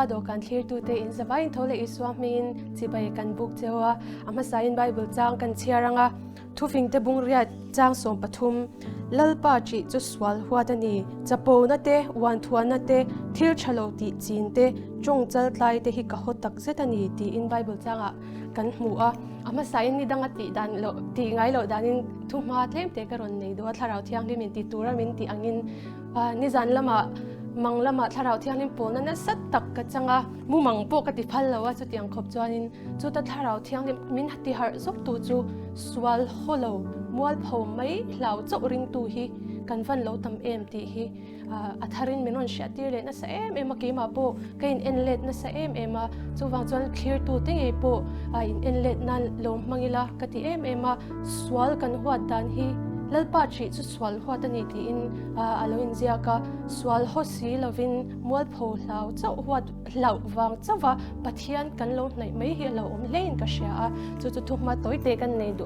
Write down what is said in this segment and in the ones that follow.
Lalpa Dawhkan thlir tute in zabain thole iswa min chibai kan buk chewa ama sain Bible chang kan chiaranga thufing te bungria chang som pathum lalpa chi chu swal huatani chapo na te wan thuan na te thil thalo ti chin te chung chal tlai te hi ka hotak zetani ti in Bible changa kan hmua ama sain ni danga ti dan lo ti ngai lo danin thuma tlem te karon nei do Tlarau thiang limin ti tura min ti angin ni zan lama manglama Tlarau thiang lim pon na sat tak ka changa mu mang po ka ti phal lawa chu tiang khop chuanin chu ta Tlarau thiang lim min hati har zop tu chu swal holo mual pho mai hlau chau ring tu hi kan van lo tam em ti hi atharin minon shatir le na sa em ke ma po kain enlet na sa em chu wang chuan clear tu te nge po in enlet na lom mangila ka ti em swal kan huat dan hi lalpa chi chu swal huatani ti in aloin ziaka swal hosi lovin mual pho hlau chau huat hlau wang chawa Pathian kan lo nai mai hi lo lein ka sha chu thuma toite kan nei du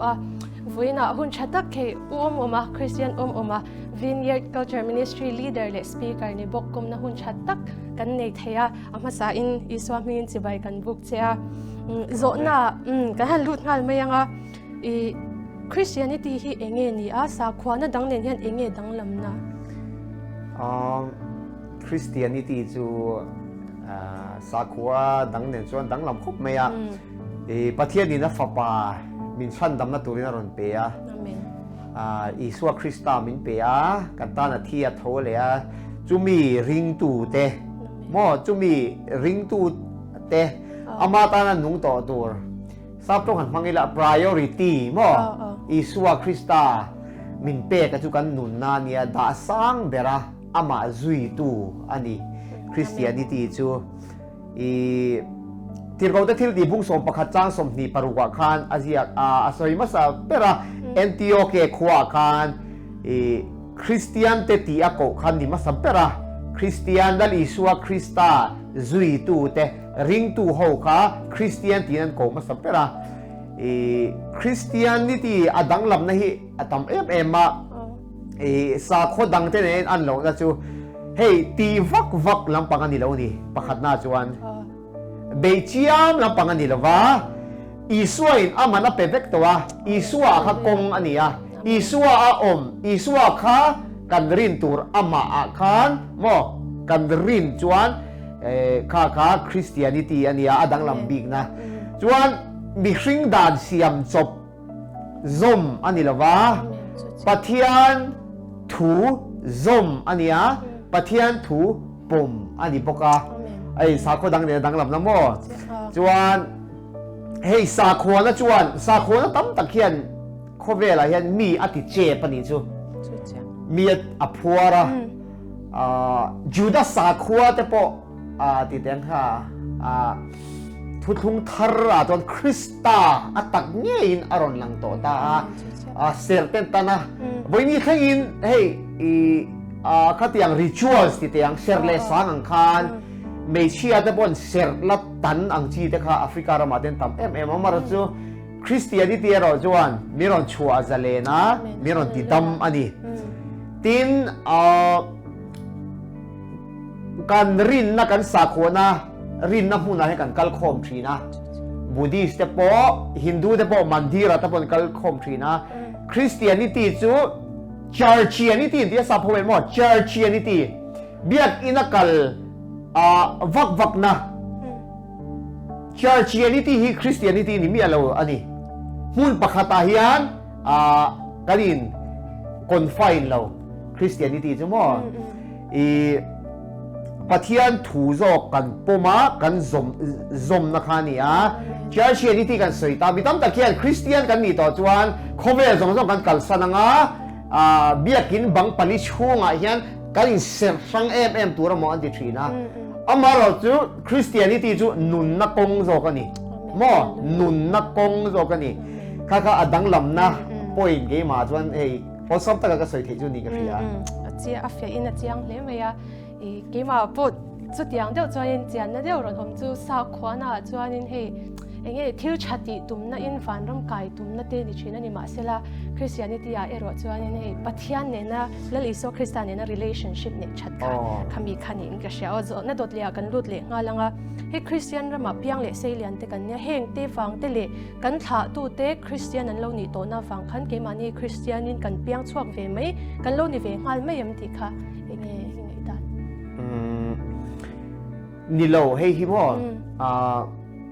voina hun chatak ke oma Christian oma Vineyard Culture Ministry leader le speaker ni bokkom na hun chatak kan nei theya ama sa in iswamin chibai kan buk chea zo na kan han lut ngal mayanga Christianity hi enge ni sa khwana dang nen hian enge dang lamna Christianity chu sa khwa dang nen chuan dang lam khop meya Pathian ni na fapa min chan dam na turina ron pe a amen Isua Krista min pe a kata na thia thole a chumi ring tu te mo chumi ring tu te amata na nung to tur sap tong han mangila priority mo Isua Krista min pe ka chu kan nun na nia da sang bera ama zui tu ani Christianity chu tirgau te thil di bung som pakhat chang som ni paruwa khan azia asoi masa pera Antioch khwa khan Christian te ti ako khan ni masa pera Christian dal Isua Krista zui tu te ring tu ho kha Christian tinan ko masa pera Christianity adang lam na hi atam ma sa kho dang te nen an lo na chu hey ti vak lam pangan ni lo ni pakhat na chuan Beichiam lang pangan ni lova Isua in ama na perfect wa Isua ka kong ania Isua Isua ka kan rin tur ama kan mo kan rin chuan ka Christianity ania adang lambig na chuan mi hring dan siam chop zom ani lova Pathian thu zom ania Pathian thu pom ani boka ai sa kho dang ne dang lam na mo chuan hei sa kho na chuan sa kho na tam tak hian kho vela hian mi ati che pani chu mi a phuara Judas sa kho te po ti teng ha thutung thar ton Krista atak nge in aron lang to ta certain tana boini khangin hei khatiang rituals ti teng serle sang ang khan may siya te pon serlat tan ang chi te kha Africa ra maten tam amara chu Christianity ro chuan miron chua zalena miron ti dam ani tin kan rin na kan sakhona rin na huna he kan kal khom thina Buddhist te po Hindu te po mandira te pon kal khom thina Christianity chu Churchianity ti sa pho mo Churchianity biak inakal vak na Churchianity hi Christianity ni mi alo ani hun pakhata hian kanin confine lo Christianity chumo Pathian thu zo kan poma kan zom na khani Churchianity kan soita bitam takian Christian kan ni to chuan khove zong kan kalsananga biakin bang pali chhunga hian kanin ser sang tura mo anti thina amaro chu Christianity chu nun na kong zo kani mo nun na kong zo kani kaka adang lam na point ge ma chuan ei osam ta ka soi the chu ni ka ria chia afya in a chiang le meya ke ma pot chu tiang deuh chuan chian na deuh ron hom chu sa khwana chuan in hei เองทิลชัดติตุ่มน่ะอินฟันร่ำกายตุ่มน่ะเตนิชินันนี่มาเสละคริสเตียนิตี้เอรอจวนนี่ปัทยานเนี่ยนะแล้วอิโซคริสเตียนเนี่ยนะ relationship เนี่ยชัดกันคำมีขันอินกระเช้าจะน่ะโดดเลี้ยกันลุดเลี้ยงาลังอ่ะให้คริสเตียนเรามาเพียงเลี้ยเสียนแต่กันเนี่ยเฮงเตฟังเตเลี้ยกันถ้าตูเตคริสเตียนนั้นเราหนีโตน่าฟังขันเกมานี่คริสเตียนนี่กันเพียงช่วงเวไหมกันเราหนีเวงานไม่ยำติค่ะเองได้นี่เราให้ฮิมว่า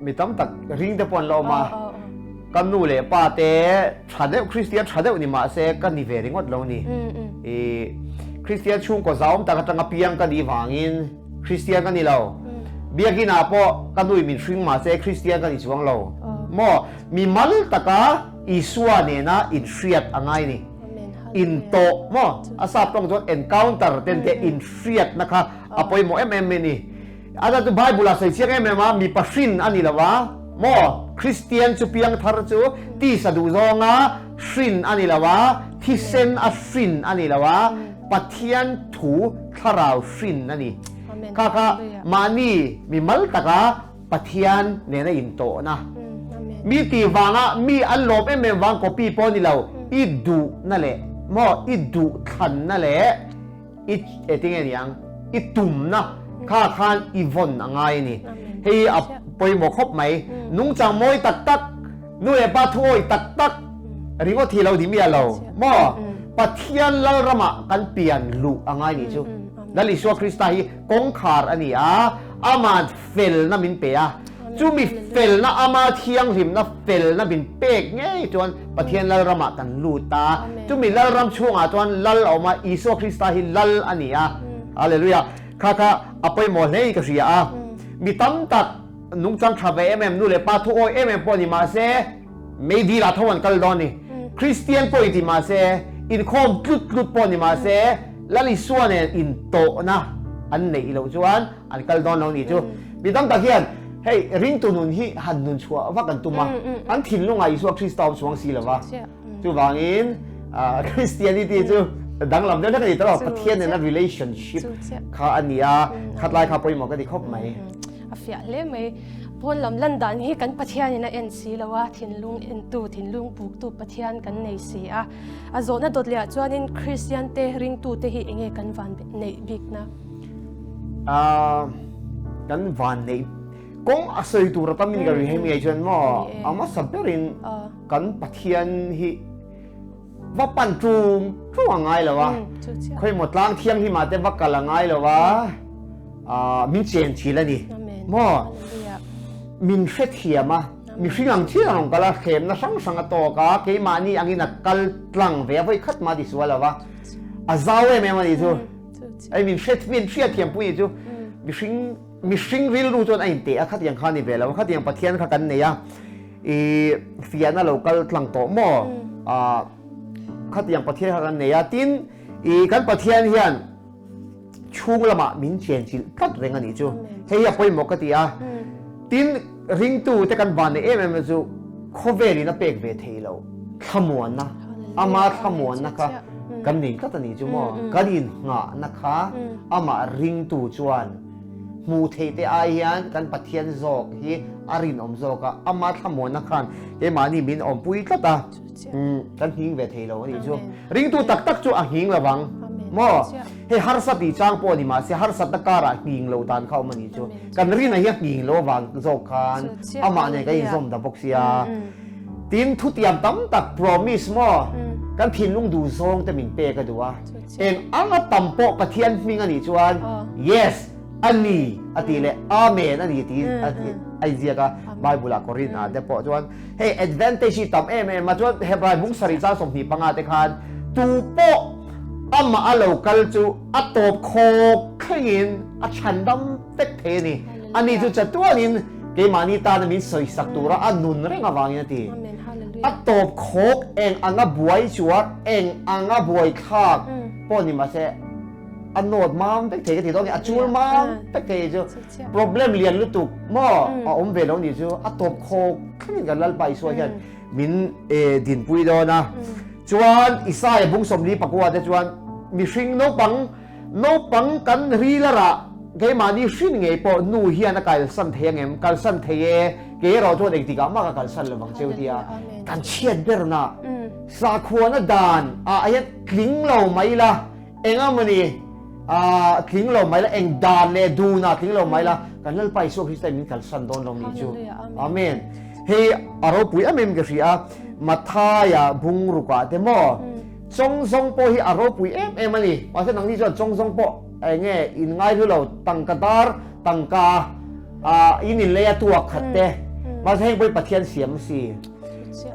มีตั้งแต่ริงแต่ปอนเรามากันนู่นเลยป้าเต้ชาเดคริสเตียนชาเดนี่มาเสกันนี่เวริงวัดเรานี่คริสเตียนช่วงก็ซ้อมแต่ก็ตั้งเพียงกันดีฟังอินคริสเตียนกันนี่เราเบียกินาพอกันนู่นมีชิงมาเสคริสเตียนกันนี่ช่วงเราหม้อมีมัลตะกาอิสวาเนี่ยนะอินเชียดอะไรนี่อินโตหม้ออาซาต้องจด encounter เต็มอินเชียดนะคะอภัยหม้อนี่อาจารย์ตัวไบเบิลใส่เชื่อไงแม่มามีปัจจินอันนี้ละวะหม้อคริสเตียนจุเปียงทาร์จูที่สะดุดงาชินอันนี้ละวะที่เซนอัชินอันนี้ละวะปัทยันถูทาราวชินอันนี้ค่ะมานี่มีมัลตะกาปัทยันเนี่ยนะอินโตนะมีตีวางะมีอันลบเอ็มวางก็ปีปอนี่เราอิดูนั่นแหละหม้ออิดูทันนั่นแหละติงเงี้ยยังอิตุมนะข้าคานอีวอนอะไรนี่เฮียไปหมกครบไหมนุ่งจังมวยตักนู่นเลยป้าถ้วยตักริงว่าที่เราดีมีเราหม้อปัทยันเราละมากันเปลี่ยนลุอะไรนี่จูนั่นลิชัวคริสต์ฮีกงขาร์อันนี้อามาเฟลน่ะมินเปียจูมีเฟลน่ะอามาเทียงหิมน่ะเฟลน่ะบินเป๊กไงจวนปัทยันเราละมากันลูตาจูมีเรารำช่วงจวนลัลออกมาอิชัวคริสต์ฮีลัลอันนี้ฮาเลลูยาข้าอภัยหมดเลยก็เสียมีตั้มตัดนุ่งจังทำไปนู่นเลยป้าทุกคนพอดีมาเซ่ไม่ดีละทุกวันกันดอนนี่คริสเตียนพอดีมาเซ่อินคอมกลุดพอดีมาเซ่แล้วลิส่วนเนี่ยอินโตนะอันไหนเราจวนอันกันดอนเรานี่จูมีตั้มตัดเขียนเฮ้ยริงตัวนุ่นที่หันนุ่นชัวว่ากันตัวมาอันทิ้งลงไอ้ชัวคริสต์เอาช่วงสีแล้ววะจูวางอินคริสเตียนิตี้จูดังลำเดินถ้าเกิดตลอดประเทศเนี่ยนะ relationship ข้าอันนี้ขัดลายข้าไปหมดก็ดีครบไหมเฟียเล่ไหมพนลำลันดันที่กันประเทศเนี่ยนะเอ็นซีแล้วว่าทินลุงเอ็นตูทินลุงบุกตูประเทศกันในซีโซนน่ะโดดเลี้ยจวนนินคริสเตียนเตริงตูเตหิเองกันวันในบิ๊กนะกันวันในกงอาศัยตัวเราตั้งมินกันให้มีไอ้จวนมั่วอามาสับเปรินกันประเทศที่ว่าปั่นจูงช่วงไงเหรอวะเคยหมดล้างเที่ยงที่มาแต่ว่ากันละไงเหรอวะมินเจนชีแล้วนี่มั่วมินเฟตเทียมามีสิ่งที่เรากำลังเข็มนะสังตัวกะเกี่ยมานี่อันนี้นักกัลตลังเวียไว้ขัดมาดิสวะเหรอวะจ้าวแม่มาดิจูไอ้มินเฟตเทียมปุยจูมีสิ่งวิลรู้จนไอ้เตะขัดยังข้านี่เวลาขัดยังประเทศขัดกันเนี่ยเฟียน่ะเรากัลตลังโตมั่วขัดยังประเทศกันเนี่ยตินกันประเทศเฮียนช่วงละมามินเชียนจิลตัดเรื่องนี้จูเฮียไปหมกกันที่ตินริงตูแต่กันบ้านเนี่ยมันจูโคเวลีน่ะเป็กเวทีเราขมวนนะอามาขมวนนะคะกันนี่ก็ตอนนี้จูมั่วกันยินงะนะคะอามาริงตูจวนมูเทเตอาเฮียนกันประเทศโจกที่อารินอมโจกอามาขมวนนะคะเอมานี่มินอมปุยก็ตากันหิงเวทีเรานี่จูริงตูตักจูหิงระวังมั่วเฮฮาร์สัตย์จางปอนี่มาเสียฮาร์สัตตะการะหิงเราตานเข้ามานี่จูกันรินะเฮียหิงเราวังโจกันอามาเนี่ยก็ยินสมดับกเสียทีนทุติยมตั้มตัก promise มั่วกันทินลุงดูซองแต่มิงเปกันดูว่าเองอังตั้มโปประเทียนมิงอันนี้จวน yes อันนี้อติเลอาเมนอันนี้ทีไอเดียก็ไบเบิลก็รินเดปอจวนเฮ้ advantage ตั้มมาจวนเฮบรายมุงสริจ้าสมหีปังอาเตคานตูโปอามาอาลูกัลจูอัตโตโคขึ้นอัชันดัมเต็กเทนี่อันนี้จูจัดตัวนี้เกมานิตานะมิสอยสักตัวอันนุนเรื่องอะไรนี่ทีอัตโตโคเองอังบวยชัวเองอังบวยคากพอนี่มาเสอันโนดมามเต็กเทกันทีตรงนี้อัจจูลมามเต็กเทจู problem เรียนรู้ตุกมั่วอมเวลนี่จูอัตโตโคขึ้นกันลัลไปชัวกันมินดินปุยโดนะจวนอิสายบุ้งสมลีปักว่าแต่จวนมีสิ่งโนปังกันรีละระเกมานี่สิ่งไงปอนูเฮียนักการสันเทียงเอ็มการสันเทียเก เกเราตัวเด็กที่กำมากกันสั่นระวังเจ้าเดียกันเชียนเบอร์นะสาขวานดานไอ้ยัดคลิ้งเราไหมล่ะเองมันนี่คลิ้งเราไหมล่ะเองดานเลยดูนะคลิ้งเราไหมล่ะกันนั่นไปสู้คริสเตียนมีกันสั่นโดนเรามีจูอาเมนเฮ้อารมณ์ปุยอาเมนก็สิมาทายาบุงรุกว่าเดโมจงทรงโปฮิอารมณ์ปุยมันนี่ว่าเส้นทางนี้จะจงทรงโปไอ้เงี้ยอินง่ายที่เราตั้งกระดาร์ตั้งกาอินิเลียตัวขัดเตะมาใช้ไปปะเทียนเสียมสี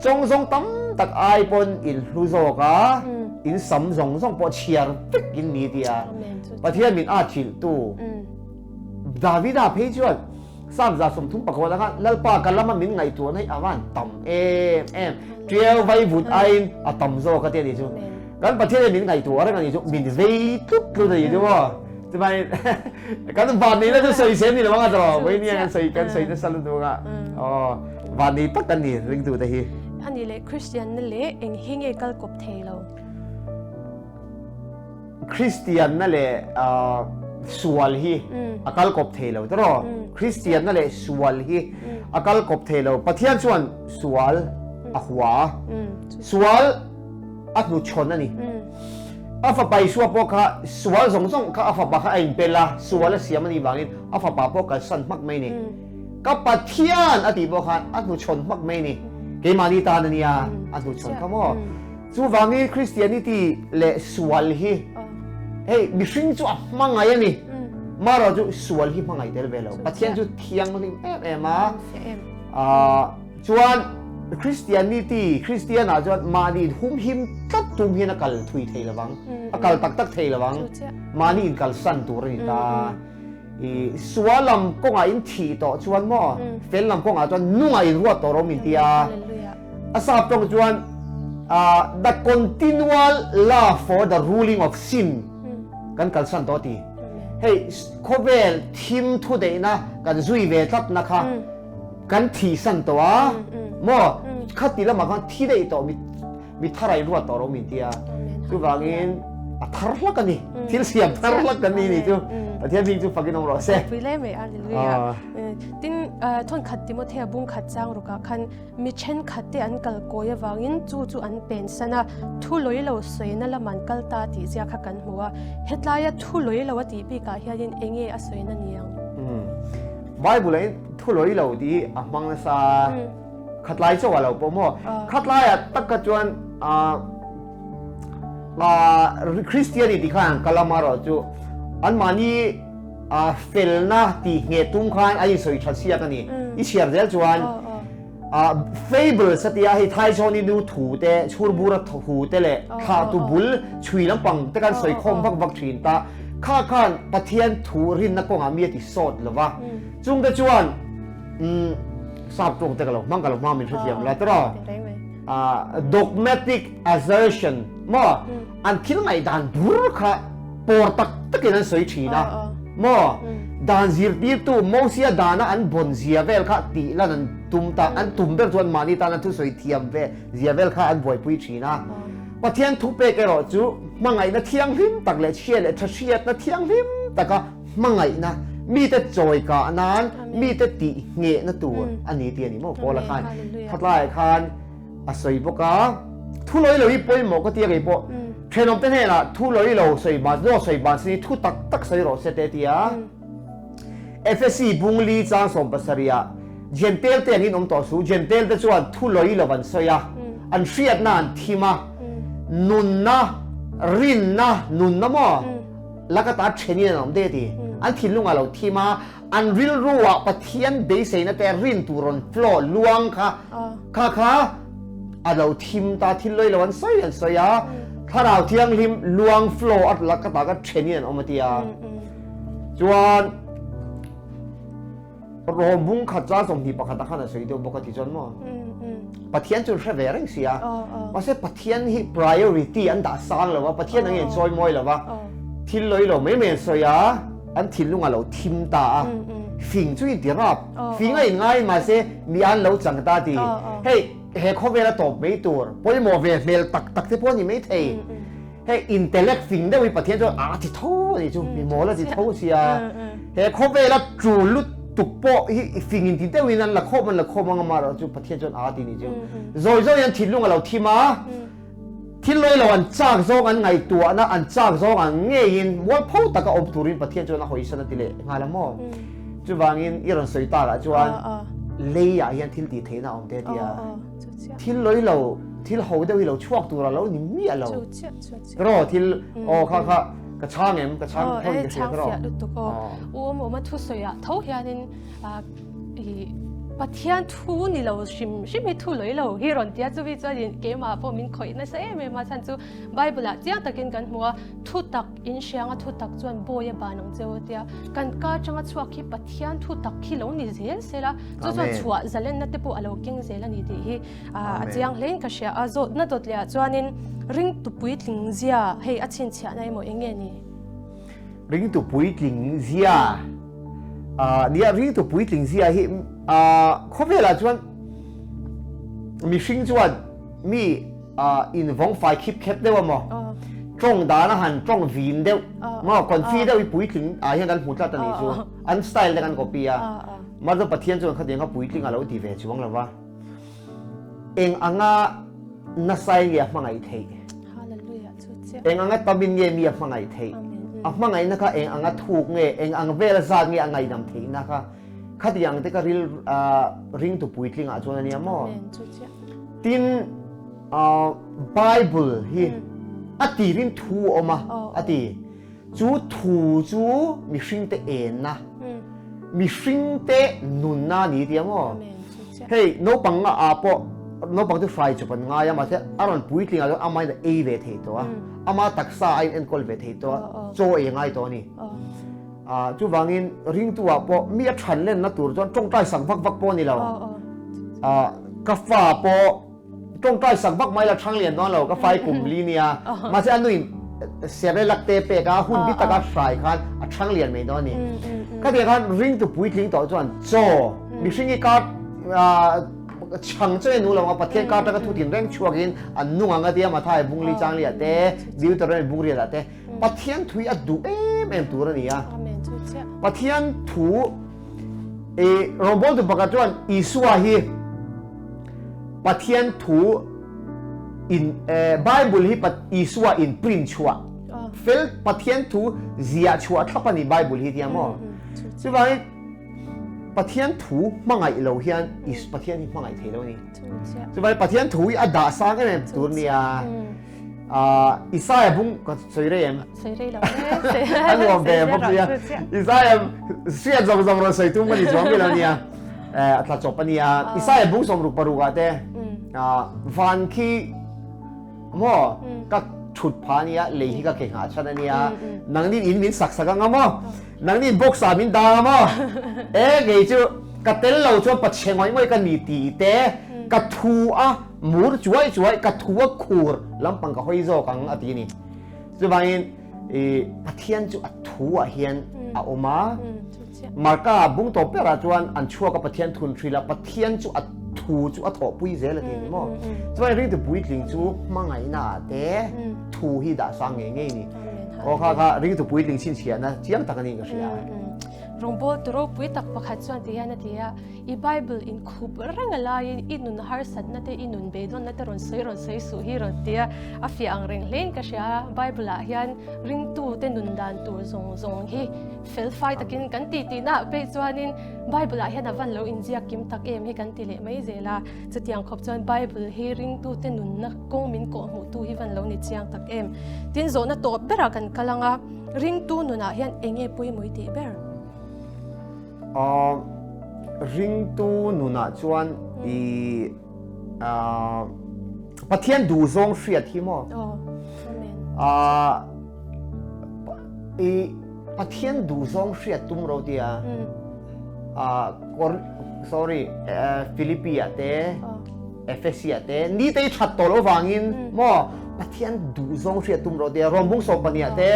จงทรงตั้มตักไอปนอินลูโซกาอินสัมจงทรงโปเชียร์ฟิกอินนี้เดียปะเทียนมินอาชิลตูดาวิดาเพจวดสามจากสมทุนปะกวดนะครับแล้วปากันละมันมินไงตัวในอาวันตั้มเจียวไว้บุตรไอตั้มโซก็เทียนดิจูกันปะเทียนมินไงตัวอะไรกันดิจูมินเวทุกตัวดิจูว่าทำไมกันวันนี้เราจะใส่เส้นนี่หรือว่าจะไว้เนี่ยกันใส่ในสลุดดูกันวันนี้ปักกันนี่เรื่องตัวแต่ฮีอันนี้เลยคริสเตียนนั่นเลยเองหิ้งเอกลกบเทเราคริสเตียนนั่นแหละสวลฮีอากาลกบเทเราตลอดคริสเตียนนั่นแหละสวลฮีอากาลกบเทเราปะเทียนส่วนสวลอหัวสวลอักนุชนนั่นนี่อาฟาไปชัวพวกเขาสวลสงเขาอาฟาปะเขาเองเป็นละสวลเสียมันอีบางนิดอาฟาปะพวกเขาสั่นมักไม่นี่ก็ปะเทียนอดีพวกเขาอันุชนมักไม่นี่เกมานิตานี่ยอันุชนเขาโม่จู่บางนี้คริสเตียนิตี้เละสวลฮีเฮ้ยบิชิงจู่มังไงนี่มาเราจู่สวลฮีมังไงเดลเวลปะเทียนจู่เทียงลิมมาจวนคริสเตียนิตี้คริสเตียนอาจจะมาดีหุ่มหิมตัดทุ่มหินอากาศถุยเทลวังอากาศตักเทลวังมานี่กัลสันตัวนี้ตาสวลำก็งอินทีต่อจวนมั่วเฟลลำก็งจวนนุ่งอินรัวต่อเรามินเตียอาศัพท์ตรงจวน the continual love for the ruling of sin กันกัลสันตัวทีเฮ้ยข้อเวลทีมทุเดนะกันจุยเวทับนะคะกันทีสันตัวมั่วขัดตีละมากันที่ได้ต่อมีท่าไรรัวต่อเรามินเตียคือบางอินทาร์ลักกันนี่ที่เสียบทาร์ลักกันนี่จู่ประเทศนี้จู่ฟังกินน้องรอเซ่ไปเล่ไม่อะไรเลยติ้งทนขัดติโมเทียบุ้งขัดจ้างรุกคันมีเช่นขัดที่อันกัลโกยวังอินจู่อันเป็นสนะทุลอยเราสวยนั่นละมันกัลตาตีเสียขักันหัวเฮ็ดลายทุลอยเราว่าตีปีกาเฮียดินเองเออสวยนั่นยังไบเบิลเลยทุลอยเราดีมังนะซาขัดลายเจ้าว่าเราปมขัดลายตักกระจวนคริสเตียนิตี้ข้างกลามาร์จู่อันมานี่เฟลน่าตีเงตุ้มข้างไอ้สวยชัดเสียกันนี่อีเชียร์เดลจวนเฟเบิลสติอาให้ไทยชนิดูถูเตชูร์บูระถูเตเล่ข้าตุบุลช่วยลำปังแต่การสวยคมพักวักชินตาข้าปะเทียนถูรินนักกงอามีติสดหรือวะจุงเดจวนทราบตรงแต่กันหรอมั่งกันหรอมั่งมีเสียงแล้วตลอดdogmatic assertion มั่วอันที่ไหนด่านบุรค่ะปวดตักตะกี้นั้นสวยชีนะมั่วด่านจีบตู้มองเสียด่านนั้นอันบนเสียเวลค่ะตีแล้วนั้นตุ่มตาอันตุ่มเบลจวนมานี่ตานั้นทุสวยเทียมเวเสียเวลค่ะอันบ่อยปุยชีนะปะเทียนทุเปกรอจูมังไงนะเทียงหิมตักเละเชียเละทะเชียนะเทียงหิมแต่ก็มังไงนะมีแต่จอยกะนั้นมีแต่ตีเงะนะตัวอันนี้เตียนี่มั่วพอละคันทัดไล่คันอาศัยพวกทุลอยเราอีป่วยหมอก็เตียกี่ปอเทนอมเต้นให้ละทุลอยเราใส่บาสโลใส่บาสนี่ทุตักใส่เราเสด็จเตียFSC บุงลีจางสมปัสริยาเจนเทลเตียนี่น้องต่อสู้เจนเทลแต่ชวนทุลอยเราวันเสียอันเสียดนั่นทีมานุนนะรินนะนุนนะมั่วแล้วก็ตัดเชนีน้องเดตีอันที่ลุงเราทีมาอันริลรัวปะเทียนเบสเนแต่รินตูรอนฟลอลวงค่ะอันเราทีมตาที่เลยเราวันเสียถ้าเราเที่ยงริมลวงฟลออันแล้วก็ตาก็เชนีนออกมาตีจวนรวมบุ้งขัดจ้าสมที่ปะขัดตะขันสวยเดียวปกติจนมั่วปะเทียนจุดเสวริงเสียว่าเสปะเทียนที่ priority อันดับสามหรือว่าปะเทียนนั่งเห็นซอยมวยหรือว่าที่เลยเราไม่เหมือนเสียอันที่ลุงเราทีมตาฟิงจุยดีรับฟิงง่ายมาเสมีอันเราจังตาดีเฮ้เฮ้เขาเวลาตบไม่ตัวพอจะมองเวลตักที่พวกนี้ไม่เทเฮ้อินเทลเล็กฟิงได้วิปะเทียนจะที่ท้อนี่จูมีหมอแล้วที่ท้อเสียเฮ้เขาเวลาจูลุด ตุกโปฮิฟิงอินติเตวินันละโคมันละโคมังมาเราจูประเทศจนอาตินี่จูโซยันทิลุงเราที่มาที่ลอยเราอันจากโซงอันไงตัวนะอันจากโซงอันเงี้ยินว่าพูดตะกอบตุรินประเทศจนหอยสนัดติเลงาละโมจูบางินอีรันสวยตาละจวนเลยอ่ะยันทิลตีเทน่าอมเดียทิลลอยเราทิลเขาเดี๋ยวเราช่วงตัวเรานี่มีอะไรรอทิลโอ้ค่ะกระช่างเอ็มกระช่างเท่านี้เสียก็รอมาทุสอยอ่ะเท่าที่นี่ปัทยานทูนี่เราชิมทูเลยเราฮิรอนที่จะวิจารณ์เกมาพอมินคอยนั่นเสียไม่มาฉันจูไบเบิลเจ้าตะกินกันหัวทุตักอินเชียงทุตักจวนโบยบานังเจ้าเดียกันก้าจังชัวคิปัทยานทุตักคิโลนี่เซลเซล่ะจวนชัวจะเล่นนัดเตปูอโลกิงเซลนี่ดีฮีเจียงเล่นก็เชียอาโซนัดตัวเดียจวนนินริงตุปุยลิงเซียเฮ้อชินเชียในโมเองเงี้ยนี่ริงตุปุยลิงเซียเนี่ยริงตุปุยลิงเซียฮีข้อเวลาจวนมีสิ่งจวนมีอินวงไฟคลิปแคปได้ว่ามั้งตรงด้านหันตรงวินเดียวมั้งก่อนฟีเดียวปุยถึงอย่างนั้นพูดแล้วตอนนี้จวนอันสไตล์เดียวกันก็ปีมาดูประเทศจวนเขาเดียงเขาปุยถึงอะไรดีเวจวงแล้วว่าเองอ่างน่าใส่เงี้ยมังไงเทเองอ่างตาบินเงี้ยมีมังไงเทมังไงนะคะเองอ่างถูกเงี้ยเองอ่างเวลาซาเงี้ยอ่างไงนำเทนะคะขัดยังแต่ก็ริงตุปุยลิงอาจวนนี้มั้งทินไบเบิลฮีอติรินทูออกมาอติจูทูจูมีสิ่งเตเอ็นนะมีสิ่งเตนุนนานี่เดียมั้งเฮ้ยโนปังอาปอโนปังที่ไฟจุดปัญญามาเถอะอารมณ์ปุยลิงอาจจะอามาเอเวทตัวอามาตักษาเอ็นคอลเวทตัวโจเองไงตัวนี้จูวางินริงตัวปอมีฉันเล่นนะตัวจนจงใจสั่งฟักปอนี่เรากาแฟปอจงใจสั่งฟักไม่ละช่างเรียนน้องเรากาแฟกลุ่มลีเนียมาเสียนุ่ยเสียได้ลักเตเปกาหุ่นพิตากาสายคันช่างเรียนไม่น้องนี่ก็เดี๋ยวกันริงตัวปุยลิงต่อจวนโจมีสิ่งที่การช่างเจ้าหนูเราว่าประเทศการตั้งทุตินเร่งชัวกินอันนุ่งอันเดียมาถ่ายบุงลีจังเลียเต้ดิวตระเรนบุงเรียเต้ประเทศทุยอัดดูเอ็มตัวนี้อ่ะประเทศทูโรบอลตัวประกาศว่าอิสวาฮีประเทศทูอินไบเบิลฮีปัตอิสวาอินพรินชัวเฟลประเทศทูเสียชัวทับปนิไบเบิลฮีที่มั้งใช่ไหมประเทศทูมังไงเราเฮียนอิสประเทศนี้มังไงเท่านี้ใช่ไหมประเทศทูอัดด่าสร้างกันเนี่ยตัวนี้อิสราเอลบุ้งก็สวยเลยมั้ยสวยเลยอันนี้ว่าแบบพวกนี้อิสราเอลเสียจำเราใส่ตุ้มกันอีกสองปีแล้วเนี่ยถ้าจบปะเนี่ยอิสราเอลบุ้งสมรูปรูกันเต้วันที่มั่วก็ชุดพานี่เลยที่ก็เก่งหาชันเนี่ยนังนี่อินมินสักกันงั้นมั่วนังนี่บ็อกซ์มินดามั่วเกย์จูกัดเตลเราชวนปัจเจกไว้ไม่กันนี่ตีเต้กัดทัวมูร์ช่วยกัดทัวคูร์ลำปังก็ห้อยโจกังอดีนี่จุดบางทีประเทศจูทัวเฮียนออกมามาร์ก้าบุ้งตัวเปล่าจวนอันชัวกับประเทศทุนทรีละประเทศจูทูจูถอปุยเจลทีนี่มั้งจุดบางทีเรื่องปุยลิงจูมังไงน่าเต้ทูฮีด่าสังเงี้ยนี่โอ้ค่ะเรื่องปุยลิงชินเชียนะเจียงตะกันนี่ก็เสียรงบอลตัวปุยตักประคัตส่วนที่นั่นที่อีไบเบิลอินคูบเรื่องอะไรอินุนฮาร์สัตนั่นอินุนเบดอนนั่นรอนเซยสุฮีรอนที่อาฟิอังเร่งเล่นก็เสียไบเบิลอายันริงตูเตนุนดานตัวซงฮีเฟลไฟตะกินกันตีน่ะเบจวนนินไบเบิลอายันวันเราอินเดียกิมตักฮีกันตีเล่ไม่เจล่าจะที่ยังขบจวนไบเบิลฮีริงตูเตนุนนักกงมินโกหูตูฮีวันเรานี่ที่ยังตักที่โซนตัวเบรากันกำลังริงตูนุนอายันเองปุยมวยตีเบรริงตูนุนาจวนประเทศดูซงเสียที่มั้งประเทศดูซงเสียตุ้มเราเดียsorry ฟิลิปปินส์เต้เอฟเอสเต้นี่เต้ชัดตัวเราฟังอินมั้งประเทศดูซงเสียตุ้มเราเดียรวมบุ้งสอบปัญญาเต้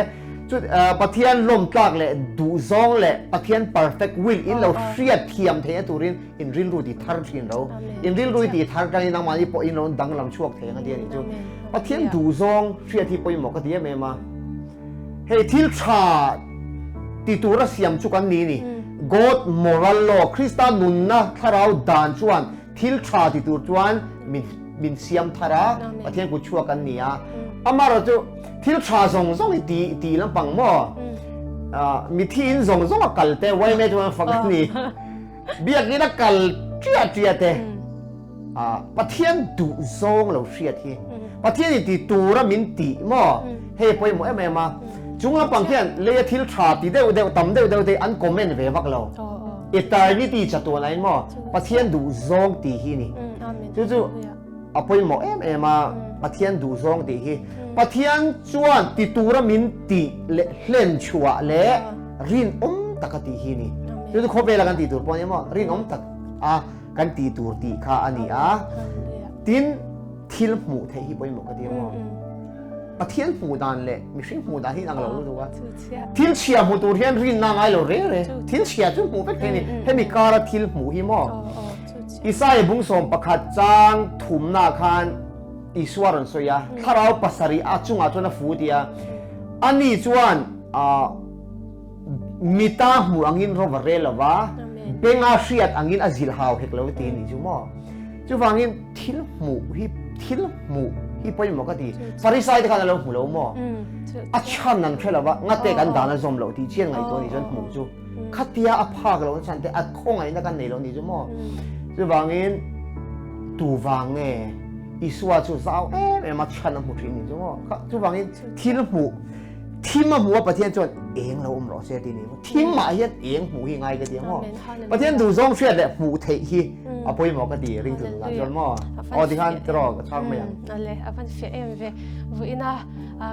จุดประเทศลมตากเลยดูซองเลยประเทศ perfect will อินเราเสียเทียมเทียตัวรินอินริลรูดีทาร์จินเราอินริลรูดีทาร์กันนั่งมาที่ปอินเราดังลำช่วงเทียงกันเดียนี่จุดประเทศดูซองเสียที่ปอินหมอกกันเดียเมมาเฮ้ยทิลชาติตัวรัสเซียมชุกันนี้นี่ God moral law Christian nun na Tlarau dan chuan thil tha ti tur chuan min siam thara Pathian ku chua kan nia amaro chu thil tha zong ti lampang mo mi thin zong kalte wai me chuan fakan ni biak ni na kal tia te Pathian du zong lo hriat hi Pathian ni ti tura min ti mo he poi mo em chung lampang khian le thil tha ti deu tam deu te an comment ve vak lo eternity chatu nai mo Pathian du zong ti hi ni chu apoi mo em Pathian du zong ti hi Pathian chuan ti tura min ti le hlen chua le rin takati hi ni chu kho be la kan ti tur pon mo rin tak kan ti tur ti kha ani tin thil mu the hi poi mo ka ti mo Pathian mu dan le mi hring mu dan hi ang lo lu wa thil chia mu tur hian rin na ngai lo re thil chia chu mu pe ni he mi kara thil mu hi mo Isai bung som pakhat chang thum na khan Iswaran soya Tlarau pasari achunga chuna futia ani chuan mita mu angin ro varelova benga hriat angin azil haw heklo ti ni chumo chu wangin thil mu hi poi mo ka ti farisai de kan lo mu lo mo achan nan threlova ngate kan dana zom lo ti chian ngai to ni jon mu chu khatia aphak lo chan te a khongai na kan nei lo ni chu mo chu wangin tu wange Iswa chu zau ma chan mu thin ni chu wangin thil mu thima mu Pathian chon eng lo ro se ti ni thima hian eng mu hi ngai ka ti mo Pathian du zong hriat le mu thei hi apoi mo ka ti ring tu la chon mo di khan tro ka chang me yang ale avan fe em ve vuina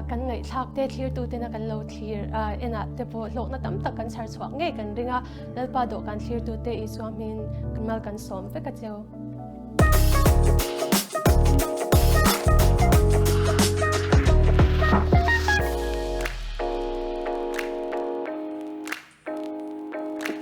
kan ngai thak te thlir tu te na kan lo thlir ena te po lok na tam tak kan char chhuak nge kan ringa Lalpa Dawhkan thlir tu te Iswa min kamal kan som ve ka cheu